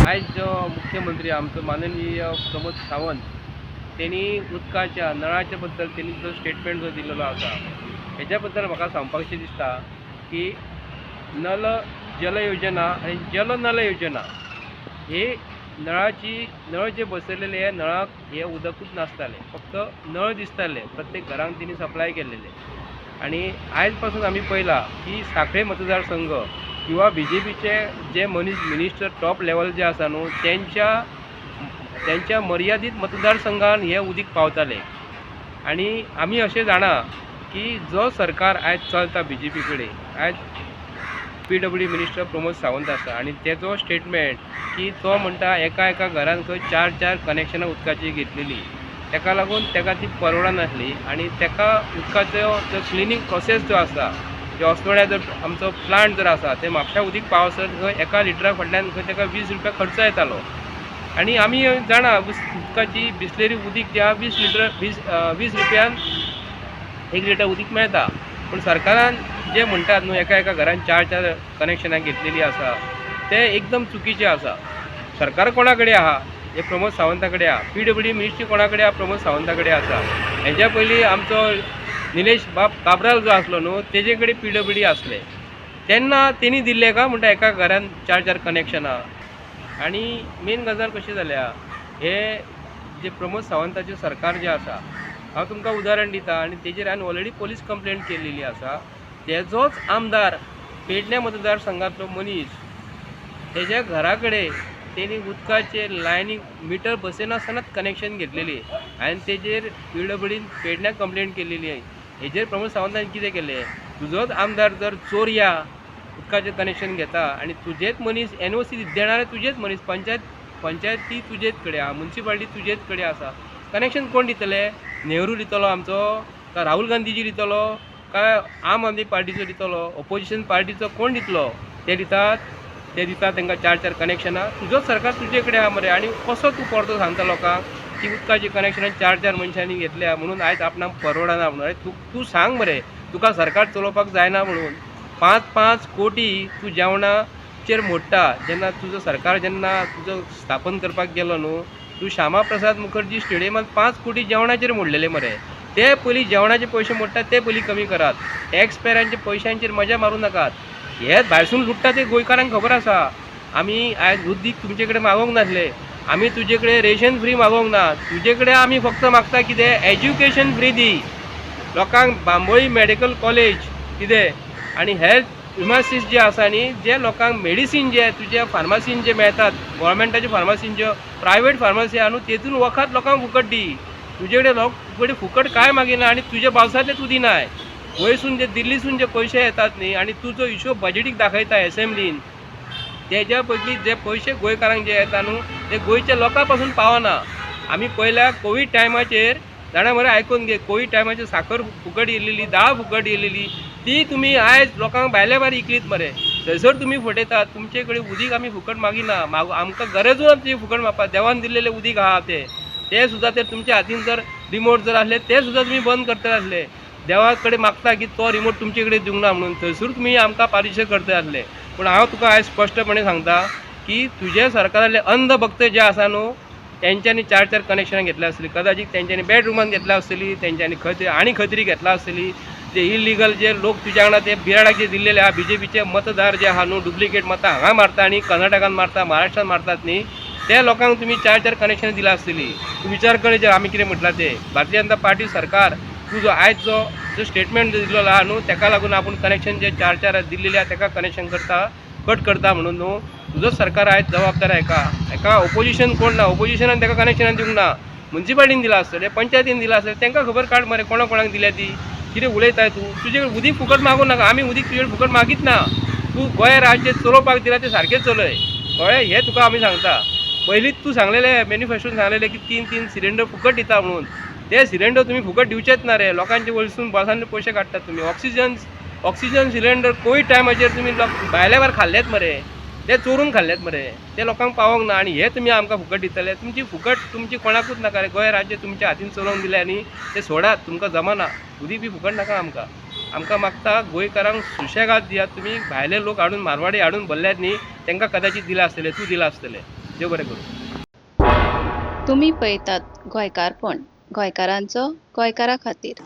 आज जो मुख्यमंत्री आमचो माननीय प्रमोद सावंत त्यांनी उदकाच्या नळाच्या बद्दल त्यांनी जो स्टेटमेंट जो दिलेलो आसा हेच्या बद्दल म्हाका सांगपाकशें दिसता की नल जल योजना आणि जल नल योजना हे नळ जे बसयलेले हे नळाक हे उदकूच नासताले, फक्त नळ दिसताले, प्रत्येक घरांक त्यांनी सप्लाय केलेले. आणि आयज पासून आम्ही पळयला की सांखळे मतदारसंघ किंवा BJPचे जे मिनिस्टर टॉप लेवल जे आसा न्हू त्यांच्या मर्यादित मतदारसंघान हे उदीक पावताले. आणि आमी अशें जाणा की जो सरकार आयज चलता BJP कडेन, आयज PWD मिनिस्टर प्रमोद सावंत आसा आणि तेजो स्टेटमेंट की तो म्हणटा एका घरान खंय 4 कनेक्शनां उदकाची घेतलेली, तेका लागून तेका ती परवडनासली आणि तेका उदकाचो जो क्लिनींग प्रोसेस जो आसा, जे ऑस्लोड्या जर आमचो प्लांट जर आसा ते म्हापशा उदीक पावसर खंय एका लिटरा फाटल्यान खंय तेका 20 रुपया खर्च येतालो. आणि आमी जाणा उदकाची बिसलेरी उदीक जे 20 रुपयान 1 लिटर उदीक मेळटा. पूण सरकारान जे म्हणटात न्हू एका घरान 4 कनेक्शनां घेतलेली आसा ते एकदम चुकीचे आसा. सरकार कोणा कडेन आहा? हे प्रमोद सावंता कडेन आहा. PWD मिनिस्ट्री कोणा कडेन आहा? प्रमोद सावंता कडेन आसा. हेच्या पयलीं आमचो निलेश बाब काब्राल जो आसलो न्हू तेजे कडेन PWD आसले, तेन्ना तेणी दिल्ले का म्हणटा एका घरान 4 कनेक्शनां. आणि मेन गजाल कशी जाल्या, हे जे प्रमोद सावंताचें सरकार जे आसा, हांव तुमकां उदाहरण दिता आणि तेजेर हांवें ऑलरेडी पोलीस कंप्लेंट केलेली आसा. तेजोच आमदार पेडण्या मतदारसंघातलो मनीस तेज्या घरा कडेन तेणी उदकाचे लायनीक मिटर बसयनासतनाच कनेक्शन घेतलेली आणि तेजेर PWDन पेडण्या कंप्लेंट केलेली आहे. हेजेर प्रमोद सावंतान कितें केलें? तुजोच आमदार जर चोरया उदकाचें कनेक्शन घेता आणि तुजेच मनीस NOC देणारे तुजेच मनीस, पंचायती तुजेच कडेन आहा, म्युन्सिपालिटी तुजेच कडेन आसा, कनेक्शन कोण दितले? नेहरू दितलो आमचो, का राहुल गांधीजी दितलो, काय आम आदमी पार्टीचो दितलो, ऑपोजिशन पार्टीचो कोण दितलो? ते दितात तांकां 4 कनेक्शनां. तुजोच सरकार तुजे कडेन आहा मरे. आणि कसो तूं परतो सांगता लोकांक की उदकाची कनेक्शनां 4 मनशांनी घेतल्या म्हणून आयज आपणाक परवडना म्हणून? तूं सांग मरे, तुका सरकार चलोवपाक जायना म्हणून? 5 कोटी तूं जेवणाचेर मोडटा. जेन्ना तुजो सरकार तुजो स्थापन करपाक गेलो न्हू, तूं श्यामा प्रसाद मुखर्जी स्टेडियमांत 5 कोटी जेवणाचेर मोडलेले मरे. ते पयलीं जेवणाचे पयशे मोडटात ते पयलीं कमी करात. टॅक्स पेयरांच्या पयशांचेर मजा मारूं नाकात. हे भायरसून लुटता ते गोंयकारांक खबर आसा. आमी आयज उदीक तुमचे कडेन मागोंक नासले, आमी तुजे कडेन रेशन फ्री मागोंक ना. तुजे कडेन आमी फक्त मागता कितें? एज्युकेशन फ्री दी लोकांक. बांबोळी मेडिकल कॉलेज कितें आणि हेल्थ फार्मासिस्ट जे आसा न्ही, जे लोकांक मेडिसीन जे तुज्या फार्मासीन जे मेळटात, गोवोरमेंटाच्या फार्मासीन ज्यो प्रायवेट फार्मासी आहा न्हू, तेतून वखद लोकांक फुकट दी. तुजे कडेन फुकट काय मागिना आणि तुजे पावसांतले तूं दिनाय. वयसून जे दिल्लीसून जे पयशे येतात न्ही आणि तूं जो हिशोब बजेटीक दाखयता एसेंब्लीन, तेज्या पैकी जे पयशे गोंयकारांक जे येता न्हू ते गोंयच्या लोकां पासून पावना. आमी पयल्या कोवीड टायमाचेर जाणा मरे, आयकून घे, कोवीड टायमाचेर साखर फुकट येयलेली, दाळ फुकट येयलेली, ती तुमी आयज लोकांक भायल्या भायर इकलीत मरे. थंयसर तुमी फटयतात. तुमचे कडेन उदीक आमी फुकट मागिना. आमकां गरजूच ती फुकट मागपाक. देवान दिल्लेले उदीक आहा ते सुद्दां तर तुमच्या हातीन जर रिमोट जर आसले ते सुद्दां तुमी बंद करता आसले. देवा कडेन मागता की तो रिमोट तुमचे कडेन दिवंक ना म्हणून, थंयसर तुमी आमकां पारिशय करता आसले. पूण हांव तुका आयज स्पश्टपणे सांगता की तुजे सरकारातले अंध भक्त जे आसा न्हू, तेंच्यांनी 4 कनेक्शनां घेतल्या आसतली. कदाचित तेंच्यांनी बेडरुमान घेतल्या आसतली, तेंच्यांनी खंय तरी घेतला आसतली. जे इलिगल जे लोक तुज्या वांगडा ते बिराडाक जे दिल्लेले आहा, BJPचे मतदार जे आहा न्हू, डुप्लिकेट मतां हांगा मारता आणि कर्नाटकान मारता, महाराष्ट्रान मारतात न्ही, त्या लोकांक तुमी 4 कनेक्शनां दिला आसतली. तूं विचार कर जे आमी कितें म्हटलां ते. भारतीय जनता पार्टी सरकार तूं जो आयज जो स्टेटमेंट दिल्लो आहा न्हू, तेका लागून आपूण कनेक्शन जे 4 दिल्लेले आहा तेका कनेक्शन कट करता म्हणून न्हू, तुजोच सरकार आयज जबाबदार एका ऑपोजिशन कोण ना, ऑपोजिशनान तेका कनेक्शनां दिवंक ना. म्युन्सिपालिटीन दिला आसतलें, पंचायतीन दिला आसतलें, तेंकां खबर काड मरे कोणाक दिल्या ती. कितें उलयताय तूं? तुजे उदीक फुकट मागूं नाका. आमी उदीक तुजे फुकट मागीत ना. तूं गोंय राज्य चलोवपाक दिला ते सारकें चलय कळ्ळें. हें तुका आमी सांगता. पयलींच तूं सांगलेलें, मॅन्युफॅक्चरून सांगलेलें की 3 सिलिंडर फुकट दिता म्हणून. ते सिलिंडर तुमी फुकट दिवचेच ना रे. लोकांचे वयरसून बसांतले पयशे काडटात तुमी. ऑक्सिजन सिलिंडर कोवीड टायमाचेर तुमी भायल्या भायर खाल्लेत मरे, ते चोरून खाल्लेत मरे. ते लोकांक पावोंक ना आणि हे तुमी आमकां फुकट दितले. तुमची कोणाकूच नाका रे. गोंय राज्य तुमच्या हातीन चलोवंक दिलें आनी ते सोडात, तुमकां जमना. उदीक बी फुकट नाका आमकां मागता गोंयकारांक सुशेगाद दियात तुमी. भायले लोक हाडून मारवाडी हाडून भरल्यात न्ही, तांकां कदाचित दिला आसतलें, तूं दिला आसतलें. देव बरें करूं. तुम्ही पळयतात गोंयकारपण, गोंयकारांचो गोंयकारा खातीर.